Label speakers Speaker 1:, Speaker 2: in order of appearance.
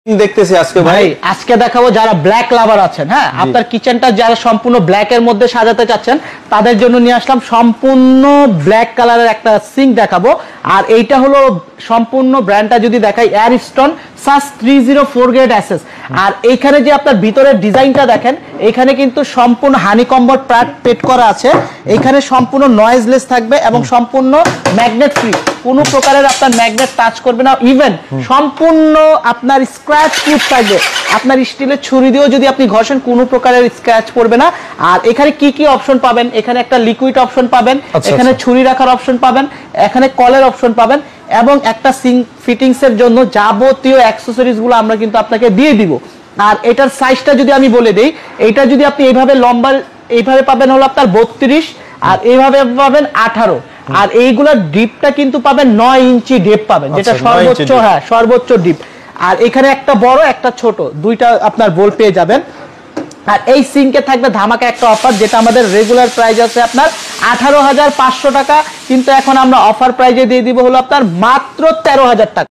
Speaker 1: দেখতেছি আজকে ভাই
Speaker 2: আজকে দেখাবো যারা ব্ল্যাক লাভার আছেন, হ্যাঁ আপনার কিচেনটা যারা সম্পূর্ণ ব্ল্যাক এর মধ্যে সাজাতে চাচ্ছেন তাদের জন্য নিয়ে আসলাম সম্পূর্ণ ব্ল্যাক কালারের একটা সিঙ্ক দেখাবো। আর এইটা হলো সম্পূর্ণ ব্র্যান্ডটা যদি দেখাই এয়ারস্টোন সাস 304 গ্রেড এসএস। আর এইখানে যে আপনার ভিতরের ডিজাইনটা দেখেন, এখানে কিন্তু সম্পূর্ণ হানিকম্বর পেট করা আছে, এখানে সম্পূর্ণ নয়েজলেস থাকবে এবং সম্পূর্ণ ম্যাগনেট ফ্রি, কোনো প্রকারের আপনার ম্যাগনেট টাচ করবে না, ইভেন সম্পূর্ণ আপনার স্ক্র্যাচ প্রুফ থাকবে। আপনার স্টিলের ছুরি দিয়েও যদি আপনি ঘষেন কোনো প্রকারের স্ক্র্যাচ পড়বে না। আর এখানে কি কি অপশন পাবেন, এখানে একটা লিকুইড অপশন পাবেন, এখানে ছুরি রাখার অপশন পাবেন, এখানে কলের অপশন পাবেন এবং একটা সিঙ্ক ফিটিংস এর জন্য যাবতীয় অ্যাকসেসরিজ গুলো আমরা কিন্তু আপনাকে দিয়ে দিব। আর এটার সাইজটা যদি আমি বলে দেই, এটা যদি আপনি এইভাবে লম্বা এইভাবে পাবেন হলো আপনার 32, আর এইভাবে পাবেন 18, আর এইগুলোর ডিপটা কিন্তু পাবেন 9 ইঞ্চি ডিপ পাবেন, যেটা সর্বোচ্চ, হ্যাঁ সর্বোচ্চ ডিপ। আর এখানে একটা বড় একটা ছোট দুইটা আপনার বোল পেয়ে যাবেন। আর এই সিঙ্কে থাকবে ধামাকা একটা অফার, যেটা আমাদের রেগুলার প্রাইস আছে আপনার 18,500 টাকা, কিন্তু এখন আমরা অফার প্রাইজে দিয়ে দিব হলো আপনার মাত্র 13,000 টাকা।